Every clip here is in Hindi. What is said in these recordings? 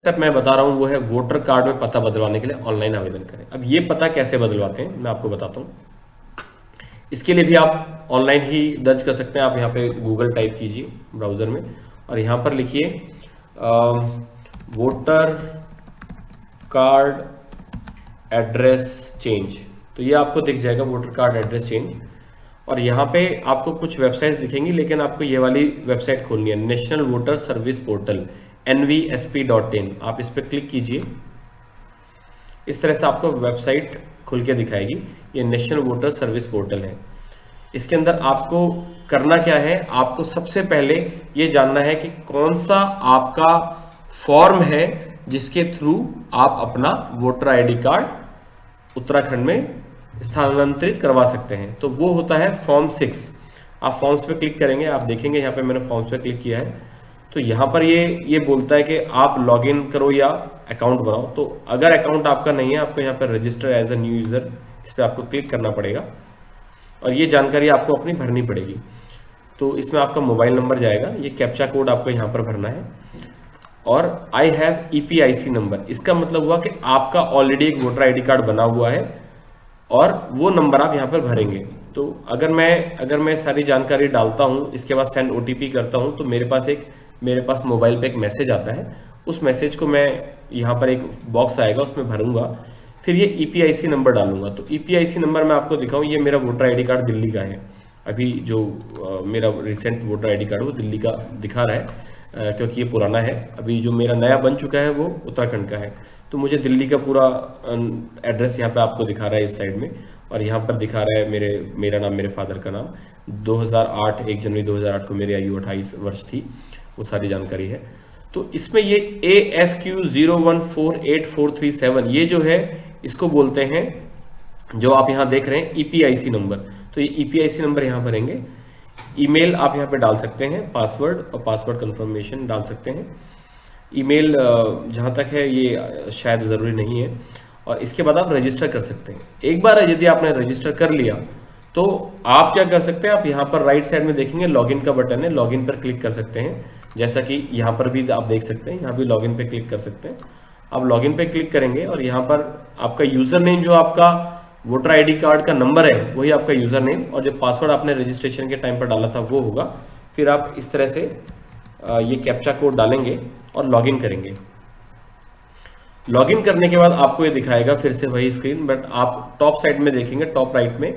स्टेप मैं बता रहा हूँ वो है वोटर कार्ड में पता बदलवाने के लिए ऑनलाइन आवेदन करें। अब ये पता कैसे बदलवाते हैं मैं आपको बताता हूँ। इसके लिए भी आप ऑनलाइन ही दर्ज कर सकते हैं। आप यहाँ पे गूगल टाइप कीजिए ब्राउजर में और यहाँ पर लिखिए वोटर कार्ड एड्रेस चेंज। तो ये आपको दिख जाएगा वोटर कार्ड एड्रेस चेंज। और यहाँ पे आपको कुछ वेबसाइट्स दिखेंगी, लेकिन आपको ये वाली वेबसाइट खोलनी है, national voter service portal nvsp.in। आप इस पर क्लिक कीजिए। इस तरह से आपको वेबसाइट खुल के दिखाएगी। ये नेशनल वोटर सर्विस पोर्टल है। इसके अंदर आपको करना क्या है, आपको सबसे पहले ये जानना है कि कौन सा आपका फॉर्म है जिसके थ्रू आप अपना वोटर आईडी कार्ड उत्तराखंड में स्थानांतरित करवा सकते हैं। तो वो होता है फॉर्म 6। आप फॉर्म्स पे क्लिक करेंगे, आप देखेंगे यहाँ पे मैंने फॉर्म्स पे क्लिक किया है। तो यहाँ पर ये बोलता है कि आप लॉगिन करो या अकाउंट बनाओ। तो अगर अकाउंट आपका नहीं है, आपको यहाँ पर register as a new user, इस पर आपको क्लिक करना पड़ेगा और ये जानकारी आपको अपनी भरनी पड़ेगी। तो इसमें आपका मोबाइल नंबर जाएगा, ये कैप्चा कोड आपको यहाँ पर भरना है और आई हैव ईपीआईसी नंबर। इसका मतलब हुआ कि आपका ऑलरेडी एक वोटर आईडी कार्ड बना हुआ है और वो नंबर आप यहाँ पर भरेंगे। तो अगर मैं सारी जानकारी डालता हूँ, इसके बाद सेंड ओटीपी करता हूँ, तो मेरे पास मोबाइल पे एक मैसेज आता है। उस मैसेज को मैं यहाँ पर एक बॉक्स आएगा, उसमें भरूंगा, फिर ये ईपीआईसी नंबर डालूंगा। तो ईपीआईसी नंबर मैं आपको दिखाऊं, ये मेरा वोटर आईडी कार्ड दिल्ली का है। अभी जो मेरा रिसेंट वोटर आईडी कार्ड वो दिल्ली का दिखा रहा है, क्योंकि ये पुराना है। अभी जो मेरा नया बन चुका है वो उत्तराखंड का है। तो मुझे दिल्ली का पूरा एड्रेस यहाँ पे आपको दिखा रहा है इस साइड में, और यहाँ पर दिखा रहा है मेरा नाम, मेरे फादर का नाम। 2008 1 जनवरी 2008 को मेरी आयु 28 वर्ष थी, वो सारी जानकारी है। तो इसमें ये AFQ014847 ये जो है इसको बोलते हैं, जो आप यहाँ देख रहे हैं ईपीआईसी नंबर। तो ये ईपीआईसी नंबर यहाँ भरेंगे। ईमेल आप यहाँ पे डाल सकते हैं, पासवर्ड और पासवर्ड कंफर्मेशन डाल सकते हैं। ईमेल जहाँ तक है ये शायद ज़रूरी नहीं है। और इसके बाद आप रजिस्टर कर सकते हैं। एक बार यदि आपने रजिस्टर कर लिया तो आप क्या कर सकते हैं, आप यहाँ पर राइट साइड में देखेंगे लॉगिन का बटन है, लॉगिन पर क्लिक कर सकते हैं। जैसा कि यहाँ पर भी आप देख सकते हैं, यहाँ भी लॉगिन पे क्लिक कर सकते हैं। आप लॉगिन पे क्लिक करेंगे और यहाँ पर आपका यूजर नेम, जो आपका वोटर आईडी कार्ड का नंबर है वही आपका यूजर नेम, और जो पासवर्ड आपने रजिस्ट्रेशन के टाइम पर डाला था वो होगा। फिर आप इस तरह से ये कैप्चा कोड डालेंगे और लॉगिन करेंगे। लॉगिन करने के बाद आपको ये दिखाएगा फिर से वही स्क्रीन, बट आप टॉप साइड में देखेंगे, टॉप राइट में,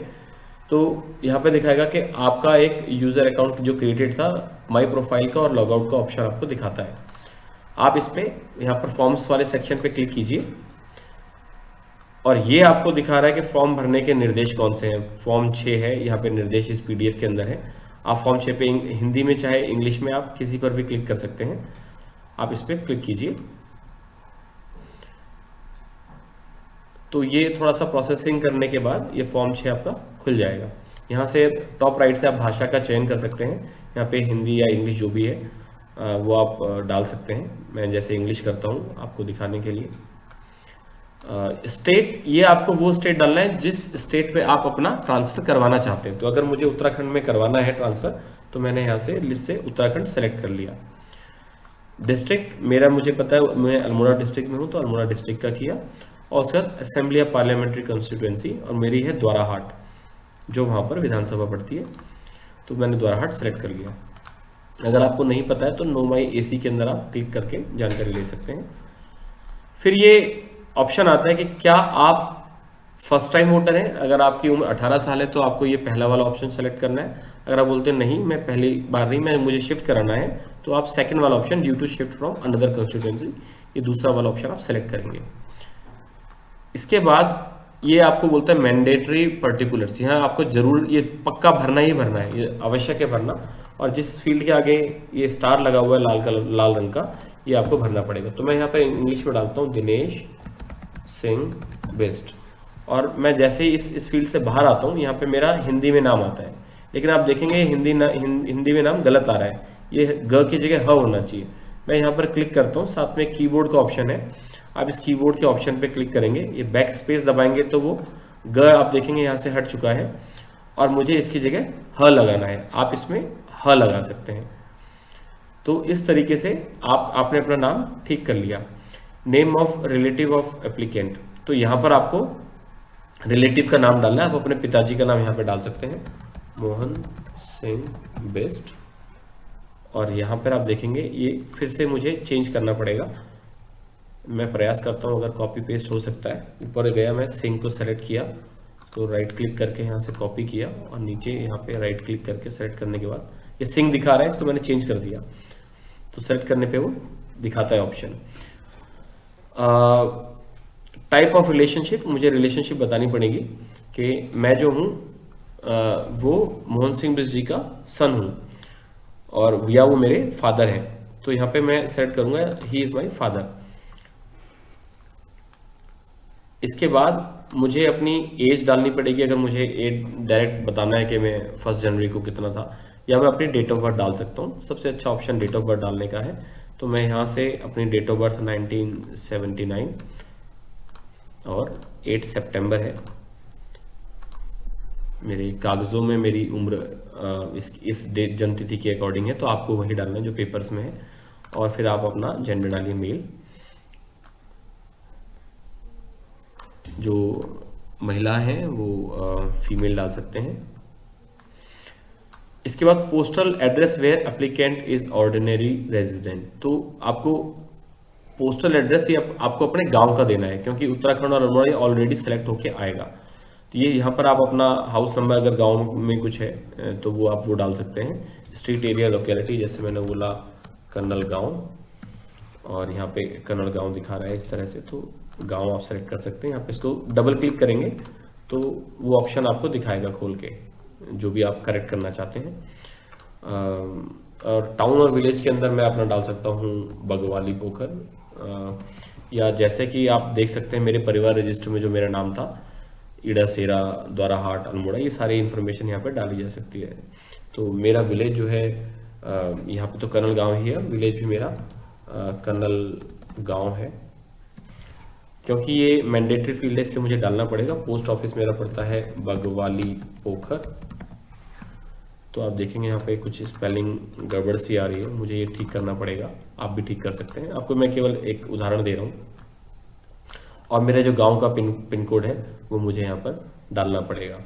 तो यहाँ पे दिखाएगा कि आपका एक यूजर अकाउंट जो क्रिएटेड था, माई प्रोफाइल का और लॉगआउट का ऑप्शन आपको दिखाता है। आप इस पे यहाँ पर फॉर्म्स वाले सेक्शन पे क्लिक कीजिए और ये आपको दिखा रहा है कि फॉर्म भरने के निर्देश कौन से हैं। फॉर्म 6 है, यहाँ पे निर्देश इस पीडीएफ के अंदर है। आप फॉर्म 6 पे हिंदी में चाहे इंग्लिश में आप किसी पर भी क्लिक कर सकते हैं। आप इस पर क्लिक कीजिए तो ये थोड़ा सा प्रोसेसिंग करने के बाद ये फॉर्म 6 आपका खुल जाएगा। यहाँ से टॉप राइट से आप भाषा का चयन कर सकते हैं। यहाँ पे हिंदी या इंग्लिश जो भी है वो आप डाल सकते हैं। मैं जैसे इंग्लिश करता हूँ आपको दिखाने के लिए। स्टेट, ये आपको वो स्टेट डालना है जिस स्टेट पे आप अपना ट्रांसफर करवाना चाहते हैं। तो अगर मुझे उत्तराखंड में करवाना है ट्रांसफर, तो मैंने यहाँ से लिस्ट से उत्तराखंड सेलेक्ट कर लिया। डिस्ट्रिक्ट मेरा मुझे पता है, मैं अल्मोड़ा डिस्ट्रिक्ट में हूँ तो अल्मोड़ा डिस्ट्रिक्ट का किया। और उसके बाद असेंबली ऑफ पार्लियामेंट्री कॉन्स्टिट्यूएंसी, और मेरी है द्वाराहाट, जो वहाँ पर विधानसभा पड़ती है। तो मैंने द्वाराहाट सेलेक्ट कर लिया। अगर आपको नहीं पता है तो नो माई एसी के अंदर आप क्लिक करके जानकारी ले सकते हैं। फिर ये ऑप्शन आता है कि क्या आप फर्स्ट टाइम वोटर हैं। अगर आपकी उम्र 18 साल है तो आपको ये पहला वाला ऑप्शन सेलेक्ट करना है। अगर आप बोलते हैं नहीं, मैं पहली बार नहीं, मुझे शिफ्ट कराना है, तो आप सेकंड वाला option due to shift from another constituency, ये दूसरा वाला ऑप्शन आप सेलेक्ट करेंगे। इसके बाद ये आपको बोलता है मैंडेटरी पर्टिकुलर्स। यहाँ आपको जरूर ये पक्का भरना ही भरना है, ये आवश्यक है भरना। और जिस फील्ड के आगे ये स्टार लगा हुआ है लाल रंग का, ये आपको भरना पड़ेगा। तो मैं यहाँ पर इंग्लिश में डालता हूँ दिनेश सिंह बेस्ट। और मैं जैसे ही इस फील्ड से बाहर आता हूँ, यहाँ पे मेरा हिंदी में नाम आता है, लेकिन आप देखेंगे हिंदी में नाम गलत आ रहा है। ये ग की जगह ह होना चाहिए। मैं यहाँ पर क्लिक करता हूँ, साथ में कीबोर्ड का ऑप्शन है। आप इस कीबोर्ड के ऑप्शन पे क्लिक करेंगे, ये बैक स्पेस दबाएंगे तो वो ग आप देखेंगे यहाँ से हट चुका है और मुझे इसकी जगह ह लगाना है। आप इसमें ह लगा सकते हैं। तो इस तरीके से आपने अपना नाम ठीक कर लिया। Name of relative of applicant, तो यहाँ पर आपको रिलेटिव का नाम डालना है। आप अपने पिताजी का नाम यहाँ पे डाल सकते हैं, मोहन सिंह बेस्ट। और यहाँ पर आप देखेंगे ये फिर से मुझे चेंज करना पड़ेगा। मैं प्रयास करता हूँ, अगर कॉपी पेस्ट हो सकता है। ऊपर गया, मैं सिंह को सेलेक्ट किया, तो राइट क्लिक करके यहाँ से कॉपी किया और नीचे यहाँ पे राइट क्लिक करके सेलेक्ट करने के बाद ये सिंह दिखा रहा है, इसको मैंने चेंज कर दिया। तो सेलेक्ट करने पे वो दिखाता है ऑप्शन। टाइप ऑफ रिलेशनशिप, मुझे रिलेशनशिप बतानी पड़ेगी कि मैं जो हूँ वो मोहन सिंह बिस्ट जी का सन हूँ और या वो मेरे फादर हैं। तो यहाँ पे मैं सेलेक्ट करूंगा ही इज माई फादर। इसके बाद मुझे अपनी एज डालनी पड़ेगी, अगर मुझे एज डायरेक्ट बताना है कि मैं 1 जनवरी को कितना था, या मैं अपनी डेट ऑफ बर्थ डाल सकता हूँ। सबसे अच्छा ऑप्शन डेट ऑफ बर्थ डालने का है। तो मैं यहाँ से अपनी डेट ऑफ बर्थ 1979 और 8 सितंबर है। मेरे कागजों में मेरी उम्र इस डेट जन्मतिथि के अकॉर्डिंग है, तो आपको वही डालना है जो पेपर्स में है। और फिर आप अपना जेंडर डालिए मेल, जो महिला हैं वो फीमेल डाल सकते हैं। इसके बाद postal address where applicant is ordinary resident, तो आपको पोस्टल एड्रेस ही आपको अपने गांव का देना है, क्योंकि उत्तराखंड और अल्मोड़ा ऑलरेडी सेलेक्ट होके आएगा। तो ये यहाँ पर आप अपना हाउस नंबर, अगर गांव में कुछ है तो वो आप वो डाल सकते हैं। स्ट्रीट एरिया लोकेलिटी, जैसे मैंने बोला कर्नल गांव, और यहाँ पे कर्नल गांव दिखा रहा है इस तरह से, तो गांव आप सेलेक्ट कर सकते हैं। यहाँ पे इसको डबल क्लिक करेंगे तो वो ऑप्शन आपको दिखाएगा खोल के, जो भी आप करेक्ट करना चाहते हैं। और टाउन और विलेज के अंदर मैं अपना डाल सकता हूँ बगवाली पोखर, या जैसे कि आप देख सकते हैं मेरे परिवार रजिस्टर में जो मेरा नाम था ईड़ा सेरा द्वारा हाट अल्मोड़ा, ये सारी इन्फॉर्मेशन यहाँ पे डाली जा सकती है। तो मेरा विलेज जो है यहाँ पे तो कर्नल गांव ही है, विलेज भी मेरा कर्नल गांव है। क्योंकि ये मैंडेटरी फील्ड है इसलिए मुझे डालना पड़ेगा। पोस्ट ऑफिस मेरा पड़ता है बगवाली पोखर। तो आप देखेंगे यहाँ पे कुछ स्पेलिंग गड़बड़ सी आ रही है, मुझे ये ठीक करना पड़ेगा। आप भी ठीक कर सकते हैं, आपको मैं केवल एक उदाहरण दे रहा हूँ। और मेरा जो गांव का पिन कोड है वो मुझे यहाँ पर डालना पड़ेगा।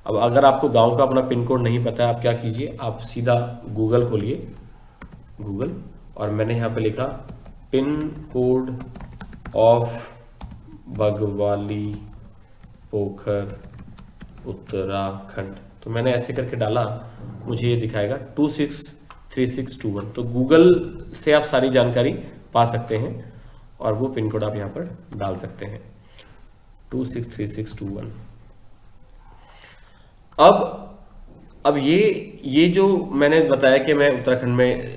अब अगर आपको गांव का अपना पिन कोड नहीं पता है, आप क्या कीजिए, आप सीधा गूगल खोलिए, गूगल, और मैंने यहाँ पे लिखा पिन कोड ऑफ बगवाली पोखर उत्तराखंड। तो मैंने ऐसे करके डाला, मुझे ये दिखाएगा 263621। तो गूगल से आप सारी जानकारी पा सकते हैं और वो पिन कोड आप यहाँ पर डाल सकते हैं 263621। अब ये जो मैंने बताया कि मैं उत्तराखंड में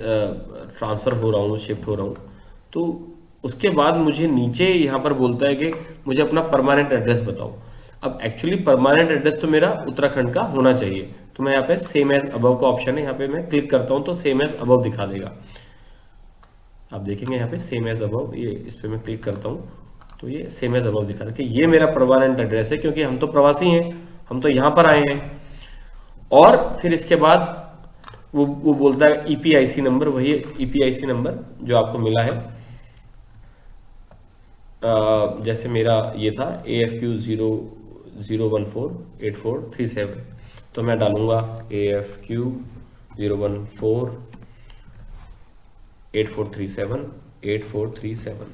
ट्रांसफर हो रहा हूँ, शिफ्ट हो रहा हूँ, तो उसके बाद मुझे नीचे यहाँ पर बोलता है कि मुझे अपना परमानेंट एड्रेस बताओ। अब एक्चुअली परमानेंट एड्रेस तो मेरा उत्तराखंड का होना चाहिए, तो मैं यहाँ पे सेम एज अबव का ऑप्शन है, यहाँ पे मैं क्लिक करता हूँ तो सेम एज अबव दिखा देगा। आप देखेंगे यहाँ पे सेम एज अबव, ये इस पे मैं क्लिक करता हूँ तो ये सेम एज अबव दिखा रहा है कि ये मेरा परमानेंट एड्रेस है, क्योंकि हम तो प्रवासी हैं, हम तो यहाँ पर आए हैं। और फिर इसके बाद वो बोलता है ईपीआईसी नंबर, वही ईपीआईसी नंबर जो आपको मिला है। जैसे मेरा ये था AFQ 0148437, तो मैं डालूंगा AFQ 0148437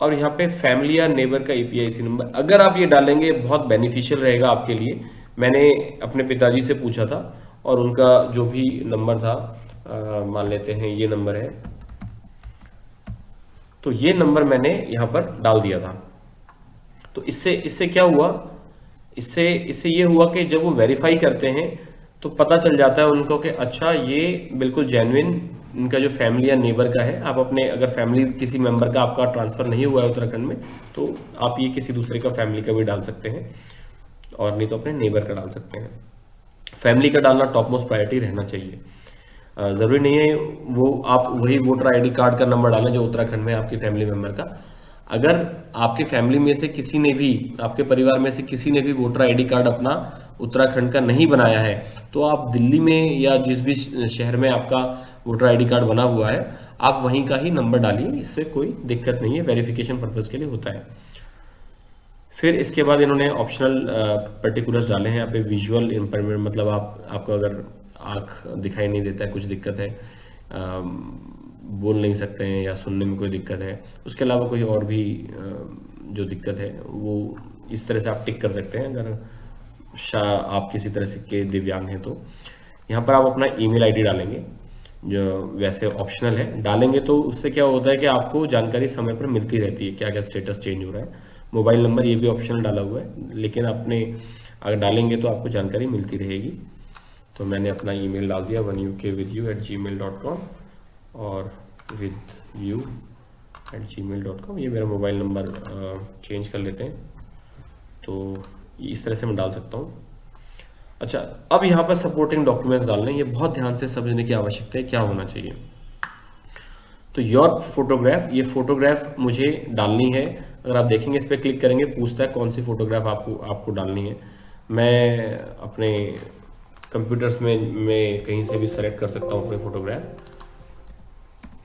और यहाँ पे फैमिली या नेबर का ईपीआईसी नंबर अगर आप ये डालेंगे बहुत बेनिफिशियल रहेगा आपके लिए। मैंने अपने पिताजी से पूछा था और उनका जो भी नंबर था, मान लेते हैं ये नंबर है, तो ये नंबर मैंने यहाँ पर डाल दिया था। तो इससे क्या हुआ, इससे ये हुआ कि जब वो वेरीफाई करते हैं तो पता चल जाता है उनको कि अच्छा ये बिल्कुल जेन्युइन इनका जो फैमिली या नेबर का है। आप अपने अगर फैमिली किसी मेंबर का आपका ट्रांसफर नहीं हुआ है उत्तराखंड में, तो आप ये किसी दूसरे का फैमिली का भी डाल सकते हैं, और नहीं तो अपने नेबर का डाल सकते हैं। फैमिली का डालना टॉप मोस्ट प्रायोरिटी रहना चाहिए। जरूरी नहीं है वो आप वही वोटर आईडी कार्ड का नंबर डालें जो उत्तराखंड में आपकी फैमिली मेंबर का। अगर आपकी फैमिली में से किसी ने भी, आपके परिवार में से किसी ने भी वोटर आईडी कार्ड अपना उत्तराखंड का नहीं बनाया है, तो आप दिल्ली में या जिस भी शहर में आपका वोटर आईडी कार्ड बना हुआ है, आप वहीं का ही नंबर डालिए, इससे कोई दिक्कत नहीं है, वेरिफिकेशन पर्पज के लिए होता है। फिर इसके बाद इन्होंने ऑप्शनल पर्टिकुलर्स डाले हैं यहाँ पे। विजुअल इम्पेयरमेंट मतलब आपको अगर आँख दिखाई नहीं देता है, कुछ दिक्कत है, बोल नहीं सकते हैं या सुनने में कोई दिक्कत है, उसके अलावा कोई और भी जो दिक्कत है वो इस तरह से आप टिक कर सकते हैं अगर आप किसी तरह से के दिव्यांग हैं तो। यहाँ पर आप अपना ईमेल आईडी डालेंगे, जो वैसे ऑप्शनल है, डालेंगे तो उससे क्या होता है कि आपको जानकारी समय पर मिलती रहती है, क्या क्या स्टेटस चेंज हो रहा है। मोबाइल नंबर ये भी ऑप्शनल डाला हुआ है, लेकिन आपने अगर डालेंगे तो आपको जानकारी मिलती रहेगी। तो मैंने अपना ईमेल डाल दिया oneukvidyou@gmail.com और vidyou@gmail.com। ये मेरा मोबाइल नंबर चेंज कर लेते हैं, तो इस तरह से मैं डाल सकता हूँ। अच्छा, अब यहाँ पर सपोर्टिंग डॉक्यूमेंट्स डालने, ये बहुत ध्यान से समझने की आवश्यकता है क्या होना चाहिए। तो योर फोटोग्राफ, ये फोटोग्राफ मुझे डालनी है। अगर आप देखेंगे इस पर क्लिक करेंगे, पूछता है कौन सी फोटोग्राफ आपको डालनी है। मैं अपने कंप्यूटर्स में मैं कहीं से भी सेलेक्ट कर सकता हूँ अपनी फोटोग्राफ।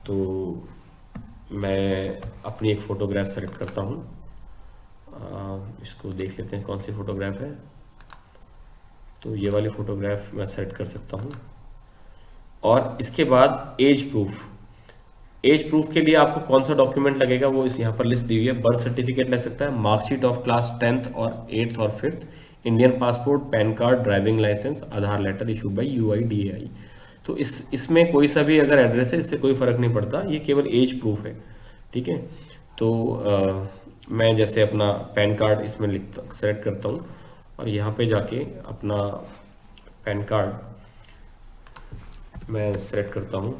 तो मैं अपनी एक फोटोग्राफ सेलेक्ट करता हूँ, इसको देख लेते हैं कौन सी फोटोग्राफ है। तो ये वाली फोटोग्राफ मैं सेलेक्ट कर सकता हूँ। और इसके बाद एज प्रूफ, एज प्रूफ के लिए आपको कौन सा डॉक्यूमेंट लगेगा वो इस यहाँ पर लिस्ट दी हुई है। बर्थ सर्टिफिकेट लग सकता है, मार्कशीट ऑफ क्लास 10th और 8th और 5th, Indian passport, pan card, driving licence, Aadhaar letter issued by UIDAI। तो इसमें कोई सा भी अगर एड्रेस है, इससे कोई फर्क नहीं पड़ता, ये केवल एज प्रूफ है, ठीक है। तो मैं जैसे अपना पैन कार्ड इसमें सेलेक्ट करता हूँ और यहाँ पे जाके अपना पैन कार्ड मैं सेलेक्ट करता हूँ।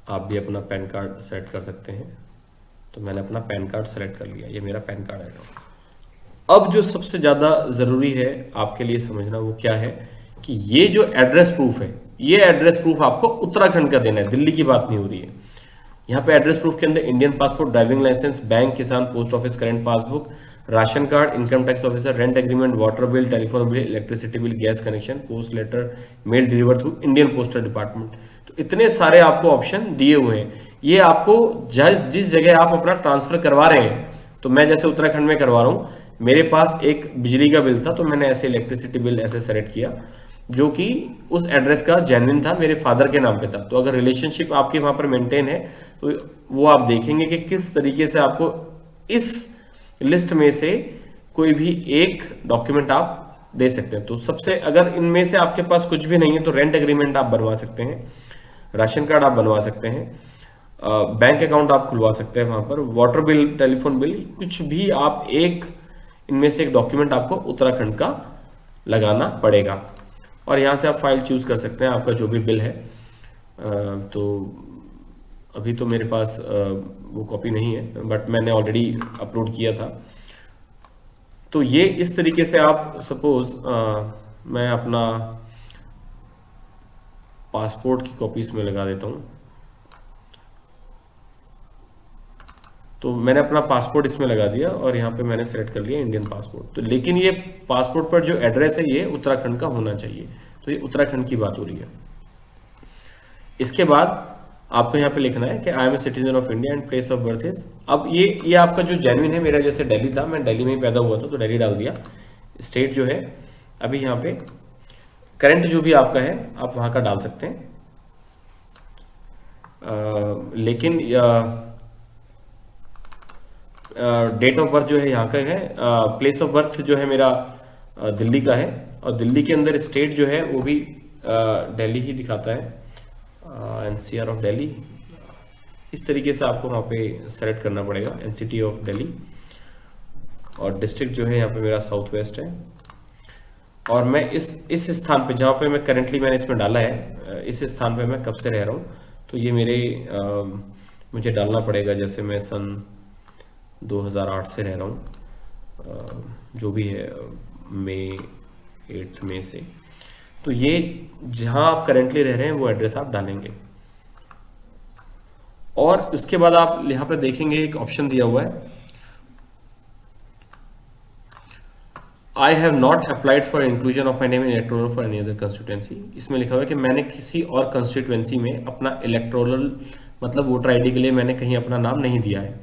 आप भी अपना पैन कार्ड सेलेक्ट कर सकते हैं। तो मैंने अपना पैन कार्ड सेलेक्ट कर लिया, ये मेरा पैन कार्ड है। अब जो सबसे ज़्यादा ज़रूरी है आपके लिए समझना वो क्या है कि ये जो एड्रेस प्रूफ है, ये एड्रेस प्रूफ आपको उत्तराखंड का देना है, दिल्ली की बात नहीं हो रही है। यहाँ पे एड्रेस प्रूफ के अंदर Indian passport, driving licence, bank, किसान, post office current passbook, ration card, income tax officer, rent agreement, water bill, telephone bill, electricity bill, gas connection, post letter, mail deliver through Indian postal department. तो इतने सारे आपको ऑप्शन दिए हुए हैं। ये आपको जिस जगह आप अपना ट्रांसफर करवा रहे हैं, तो मैं जैसे उत्तराखंड में करवा रहा हूँ, मेरे पास एक बिजली का बिल था तो मैंने ऐसे इलेक्ट्रिसिटी बिल ऐसे सेलेक्ट किया जो कि उस एड्रेस का जेन्युइन था, मेरे फादर के नाम पे था। तो अगर रिलेशनशिप आपके वहां पर मेंटेन है तो वो आप देखेंगे कि किस तरीके से आपको इस लिस्ट में से कोई भी एक डॉक्यूमेंट आप दे सकते हैं। तो सबसे, अगर इनमें से आपके पास कुछ भी नहीं है तो रेंट एग्रीमेंट आप बनवा सकते हैं, राशन कार्ड आप बनवा सकते हैं, बैंक अकाउंट आप खुलवा सकते हैं वहां पर, वाटर बिल, टेलीफोन बिल, कुछ भी आप एक इनमें से एक डॉक्यूमेंट आपको उत्तराखंड का लगाना पड़ेगा। और यहाँ से आप फाइल चूज कर सकते हैं आपका जो भी बिल है। तो अभी तो मेरे पास वो कॉपी नहीं है, बट मैंने ऑलरेडी अपलोड किया था। तो ये इस तरीके से आप सपोज मैं अपना पासपोर्ट की कॉपी इसमें लगा देता हूँ। तो मैंने अपना पासपोर्ट इसमें लगा दिया और यहाँ पे मैंने सेलेक्ट कर लिया इंडियन पासपोर्ट। तो लेकिन ये पासपोर्ट पर जो एड्रेस है ये उत्तराखंड का होना चाहिए, तो ये उत्तराखंड की बात हो रही है। इसके बाद आपको यहाँ पे लिखना है कि I am a citizen of India and place of birth is. अब ये आपका जो जेन्युइन है, मेरा जैसे दिल्ली था, मैं दिल्ली में ही पैदा हुआ था तो दिल्ली डाल दिया। स्टेट जो है अभी यहाँ पे करंट जो भी आपका है आप वहां का डाल सकते हैं। लेकिन डेट ऑफ बर्थ जो है यहाँ का है, प्लेस ऑफ बर्थ जो है मेरा दिल्ली का है, और दिल्ली के अंदर स्टेट जो है वो भी दिल्ली ही दिखाता है, NCR ऑफ दिल्ली। इस तरीके से आपको वहाँ पे सेलेक्ट करना पड़ेगा, NCT ऑफ दिल्ली। और डिस्ट्रिक्ट जो है यहाँ पे मेरा साउथ वेस्ट है। और मैं इस स्थान पे जहाँ पे मैं करेंटली मैंने इसमें डाला है, इस स्थान पे मैं कब से रह रहा हूँ, तो ये मेरे मुझे डालना पड़ेगा, जैसे मैं सन 2008 से रह रहा हूँ, जो भी है मई 8 मई से। तो ये जहां आप करेंटली रह रहे हैं वो एड्रेस आप डालेंगे। और उसके बाद आप यहां पर देखेंगे एक ऑप्शन दिया हुआ है, I have not applied for inclusion of my name in electoral for any other constituency. इसमें लिखा हुआ है कि मैंने किसी और कंस्टिट्यूएंसी में अपना इलेक्टोरल मतलब वोटर आईडी के लिए मैंने कहीं अपना नाम नहीं दिया है।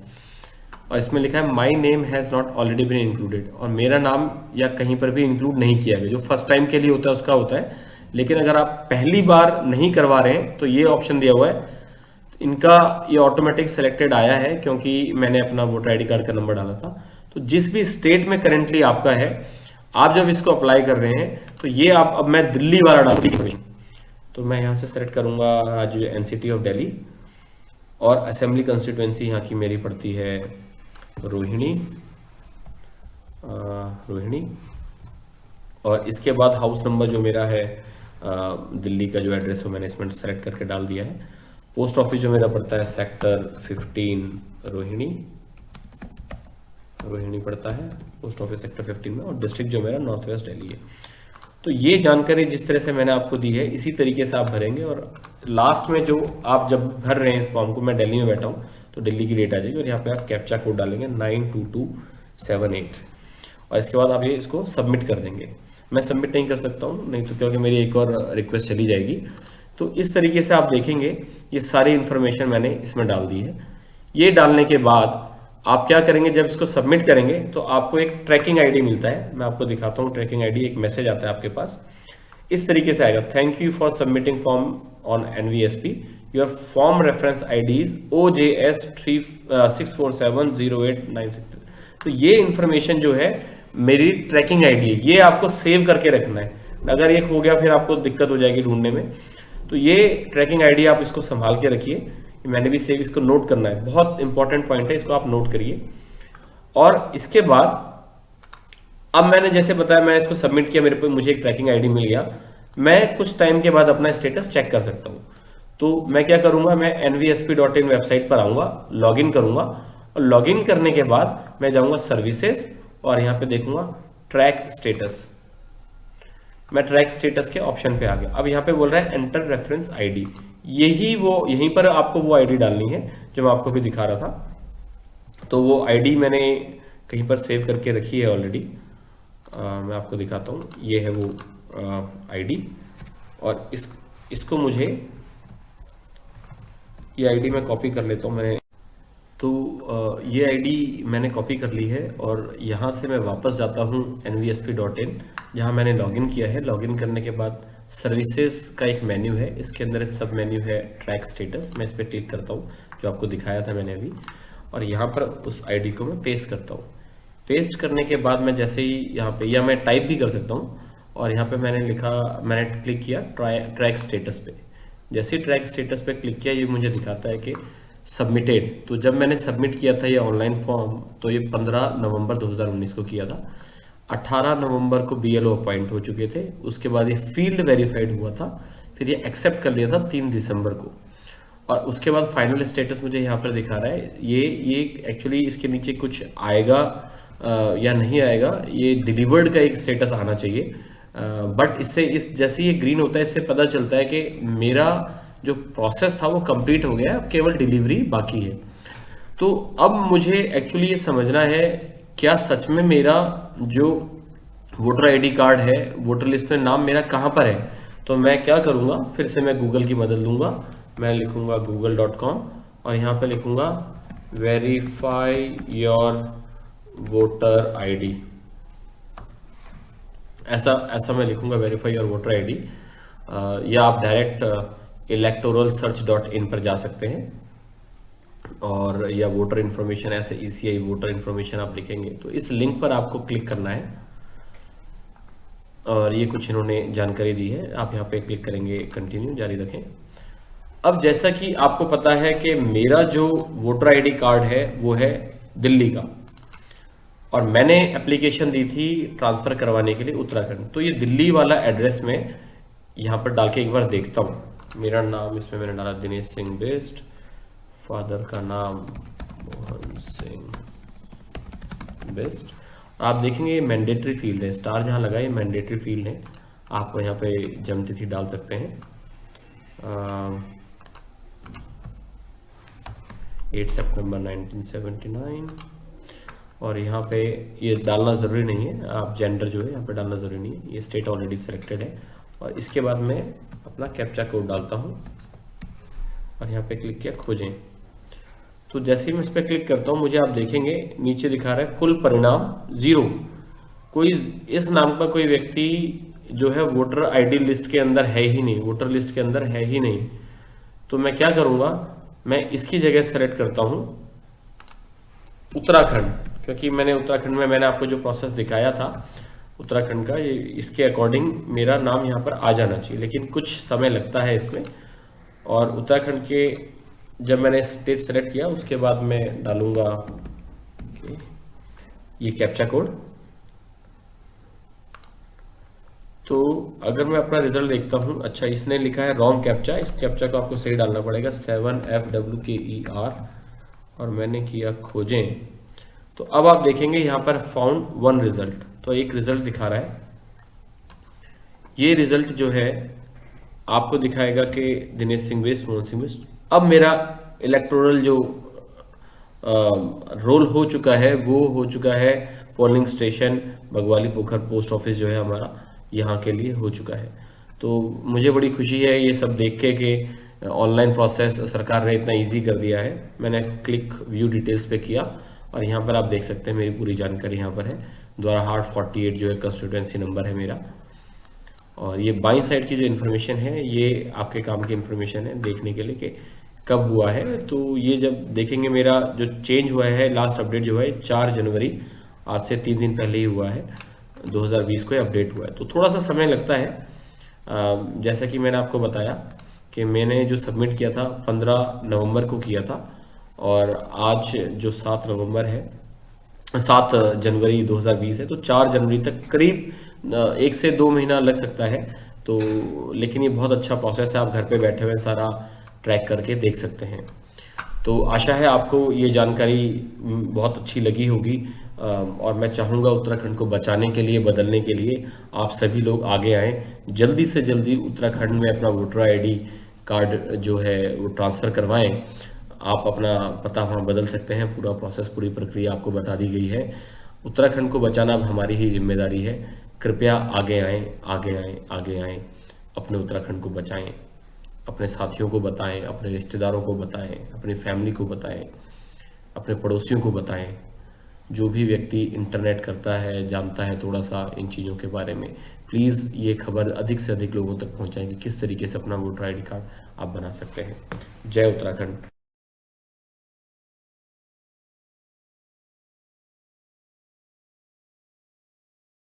और इसमें लिखा है my name has not already been included, और मेरा नाम या कहीं पर भी इंक्लूड नहीं किया गया। जो फर्स्ट टाइम के लिए होता है उसका होता है, लेकिन अगर आप पहली बार नहीं करवा रहे हैं तो ये ऑप्शन दिया हुआ है। इनका ये ऑटोमेटिक सेलेक्टेड आया है क्योंकि मैंने अपना वोटर आईडी कार्ड का नंबर डाला था। तो जिस भी स्टेट में करेंटली आपका है, आप जब इसको अप्लाई कर रहे हैं तो ये आप, अब मैं दिल्ली वाला डालूंगा, तो मैं यहाँ से सेलेक्ट करूंगा आज एनसीटी ऑफ दिल्ली, और असेंबली कंस्टिट्यूएंसी यहाँ की मेरी पड़ती है रोहिणी। और इसके बाद हाउस नंबर जो मेरा है दिल्ली का जो एड्रेस है मैंने इसमें सेलेक्ट करके डाल दिया है। पोस्ट ऑफिस जो मेरा पड़ता है सेक्टर 15 रोहिणी पड़ता है पोस्ट ऑफिस सेक्टर 15 में, और डिस्ट्रिक्ट जो मेरा नॉर्थ वेस्ट दिल्ली है। तो ये जानकारी जिस तरह से मैंने आपको दी है इसी तरीके से आप भरेंगे, और लास्ट में जो आप जब भर रहे हैं इस फॉर्म को, मैं दिल्ली में बैठा हूँ तो दिल्ली की डेट आ जाएगी, और यहाँ पे आप कैप्चा कोड डालेंगे 92278, और इसके बाद आप ये इसको सबमिट कर देंगे। मैं सबमिट नहीं कर सकता हूँ, नहीं तो क्योंकि मेरी एक और रिक्वेस्ट चली जाएगी। तो इस तरीके से आप देखेंगे ये सारी इन्फॉर्मेशन मैंने इसमें डाल दी है। ये डालने के बाद आप क्या करेंगे, जब इसको सबमिट करेंगे तो आपको एक ट्रैकिंग आईडी मिलता है। मैं आपको दिखाता हूँ ट्रैकिंग आईडी, एक मैसेज आता है आपके पास, इस तरीके से आएगा, thank you for submitting form on NVSP, your form reference ID is OJS 6470896। तो ये इंफॉर्मेशन जो है मेरी ट्रैकिंग आईडी है, ये आपको सेव करके रखना है। अगर ये खो गया फिर आपको दिक्कत हो जाएगी ढूंढने में। तो ये ट्रैकिंग आईडी आप इसको संभाल के रखिए, मैंने भी सेव, इसको नोट करना है, बहुत इंपॉर्टेंट पॉइंट है, इसको आप नोट करिए। और इसके बाद अब मैंने जैसे बताया, मैं इसको सबमिट किया, मेरे पे मुझे एक ट्रैकिंग आईडी मिल गया। मैं कुछ टाइम के बाद अपना स्टेटस चेक कर सकता हूं। तो मैं क्या करूंगा, मैं nvsp.in वेबसाइट पर आऊंगा, लॉगिन करूंगा, और लॉगिन करने के बाद मैं जाऊंगा सर्विसेज, और यहां पे देखूंगा ट्रैक स्टेटस। मैं ट्रैक स्टेटस के ऑप्शन पे आ गया। अब यहाँ पे बोल रहा है एंटर रेफरेंस आईडी, यहीं पर आपको वो आईडी डालनी है जो मैं आपको भी दिखा रहा था। तो वो आईडी मैंने कहीं पर सेव करके रखी है ऑलरेडी, मैं आपको दिखाता हूँ। ये है वो आईडी, और इसको मुझे ये आईडी मैं कॉपी कर लेता हूँ। मैंने तो ये आईडी मैंने कॉपी कर ली है, और यहाँ से मैं वापस जाता हूँ nvsp.in जहाँ मैंने लॉगिन किया है। लॉगिन करने के बाद सर्विसेज का एक मेन्यू है, इसके अंदर सब मेन्यू है ट्रैक स्टेटस। मैं इस पर क्लिक करता हूँ जो आपको दिखाया था मैंने अभी, और यहाँ पर उस आईडी को मैं पेस्ट करता हूँ। पेस्ट करने के बाद मैं जैसे ही यहाँ पे, या मैं टाइप भी कर सकता हूँ, और यहाँ पे मैंने क्लिक किया ट्रैक स्टेटस पे। जैसे ही ट्रैक स्टेटस पे क्लिक किया, ये मुझे दिखाता है कि सबमिटेड। तो जब मैंने सबमिट किया था ये ऑनलाइन फॉर्म, तो ये 15 नवंबर 2019 को किया था। 18 नवंबर को BLO अपॉइंट हो चुके थे, उसके बाद ये फील्ड वेरीफाइड हुआ था, फिर ये एक्सेप्ट कर लिया था 3 दिसंबर को, और उसके बाद फाइनल स्टेटस मुझे यहाँ पर दिखा रहा है। ये एक्चुअली इसके नीचे कुछ आएगा या नहीं आएगा, ये डिलीवर्ड का एक स्टेटस आना चाहिए, बट इससे जैसे ये ग्रीन होता है, इससे पता चलता है कि मेरा जो प्रोसेस था वो कंप्लीट हो गया, अब केवल डिलीवरी बाकी है। तो अब मुझे एक्चुअली ये समझना है, क्या सच में मेरा जो वोटर आईडी कार्ड है, वोटर लिस्ट में नाम मेरा कहाँ पर है। तो मैं क्या करूँगा, फिर से मैं गूगल की मदद लूँगा। मैं लिखूँगा google.com, और यहाँ पे लिखूँगा वेरीफाई योर वोटर आईडी, ऐसा मैं लिखूँगा, वेरीफाई योर वोटर आईडी। या आप डायरेक्ट electoralsearch.in पर जा सकते हैं, और या वोटर इन्फॉर्मेशन, ऐसे ECI वोटर इन्फॉर्मेशन आप लिखेंगे तो इस लिंक पर आपको क्लिक करना है, और ये कुछ इन्होंने जानकारी दी है। आप यहाँ पे क्लिक करेंगे, कंटिन्यू, जारी रखें। अब जैसा कि आपको पता है कि मेरा जो वोटर आईडी कार्ड है वो है दिल्ली का, और मैंने एप्लीकेशन दी थी ट्रांसफर करवाने के लिए उत्तराखंड। तो ये दिल्ली वाला एड्रेस में यहाँ पर डाल के एक बार देखता हूँ। मेरा नाम इसमें मैंने डाला दिनेश सिंह बेस्ट, फादर का नाम मोहन सिंह बेस्ट। आप देखेंगे ये मैंडेटरी फील्ड है, स्टार जहाँ लगा ये मैंडेटरी फील्ड है। आपको यहाँ पे जन्म तिथि डाल सकते हैं, 8 सितंबर 1979, और यहाँ पे ये डालना ज़रूरी नहीं है, आप जेंडर जो है यहाँ पे डालना ज़रूरी नहीं है, ये स्टेट ऑलरेडी सेलेक्टेड है। और इसके बाद मैं अपना कैप्चा कोड डालता हूँ और यहाँ पे क्लिक किया खोजें। तो जैसे ही मैं इस पर क्लिक करता हूँ मुझे आप देखेंगे नीचे दिखा रहा है कुल परिणाम 0। कोई इस नाम का कोई व्यक्ति जो है वोटर आईडी लिस्ट के अंदर है ही नहीं, वोटर लिस्ट के अंदर है ही नहीं। तो मैं क्या करूंगा, मैं इसकी जगह सेलेक्ट करता हूं उत्तराखंड, क्योंकि मैंने उत्तराखंड में मैंने आपको जो प्रोसेस दिखाया था उत्तराखंड का, ये इसके अकॉर्डिंग मेरा नाम यहाँ पर आ जाना चाहिए, लेकिन कुछ समय लगता है इसमें। और उत्तराखंड के जब मैंने स्टेट सेलेक्ट किया उसके बाद मैं डालूंगा ये कैप्चा कोड। तो अगर मैं अपना रिजल्ट देखता हूं, अच्छा इसने लिखा है रॉन्ग कैप्चा, इस कैप्चा को आपको सही डालना पड़ेगा 7FWKER, और मैंने किया खोजें। तो अब आप देखेंगे यहाँ पर फाउंड 1 रिजल्ट, तो एक रिजल्ट दिखा रहा है। ये रिजल्ट जो है आपको दिखाएगा कि दिनेश सिंह वेस्ट, मोहन सिंह वेस्ट। अब मेरा इलेक्टोरल जो रोल हो चुका है वो हो चुका है पोलिंग स्टेशन बगवाली पोखर पोस्ट ऑफिस जो है हमारा यहाँ के लिए हो चुका है। तो मुझे बड़ी खुशी है ये सब देख के कि ऑनलाइन प्रोसेस सरकार ने इतना इजी कर दिया है। मैंने क्लिक व्यू डिटेल्स पे किया और यहाँ पर आप देख सकते हैं मेरी पूरी जानकारी यहाँ पर है। द्वाराहाट 48 जो है कंस्टिट्यूएंसी नंबर है मेरा, और ये बाईं साइड की जो इन्फॉर्मेशन है ये आपके काम की इन्फॉर्मेशन है देखने के लिए कि कब हुआ है। तो ये जब देखेंगे मेरा जो चेंज हुआ है, लास्ट अपडेट जो है 4 जनवरी, आज से 3 दिन पहले ही हुआ है, 2020 को अपडेट हुआ है। तो थोड़ा सा समय लगता है। जैसा कि मैंने आपको बताया कि मैंने जो सबमिट किया था 15 नवंबर को किया था, और आज जो 7 नवंबर है, 7 जनवरी 2020 है, तो 4 जनवरी तक करीब 1 से 2 महीना लग सकता है। तो लेकिन ये बहुत अच्छा प्रोसेस है, आप घर पे बैठे हुए सारा ट्रैक करके देख सकते हैं। तो आशा है आपको ये जानकारी बहुत अच्छी लगी होगी, और मैं चाहूँगा उत्तराखंड को बचाने के लिए, बदलने के लिए आप सभी लोग आगे आएँ, जल्दी से जल्दी उत्तराखंड में अपना वोटर आईडी कार्ड जो है वो ट्रांसफ़र करवाएं। आप अपना पता वहाँ बदल सकते हैं, पूरा प्रोसेस, पूरी प्रक्रिया आपको बता दी गई है। उत्तराखंड को बचाना अब हमारी ही जिम्मेदारी है। कृपया आगे आएँ, आगे आएँ, आगे आएँ, अपने उत्तराखंड को बचाएं, अपने साथियों को बताएं, अपने रिश्तेदारों को बताएं, अपनी फैमिली को बताएं, अपने पड़ोसियों को बताएं। जो भी व्यक्ति इंटरनेट करता है, जानता है थोड़ा सा इन चीज़ों के बारे में, प्लीज़ ये खबर अधिक से अधिक लोगों तक पहुंचाएं कि किस तरीके से अपना वोटर आईडी कार्ड आप बना सकते हैं। जय उत्तराखंड।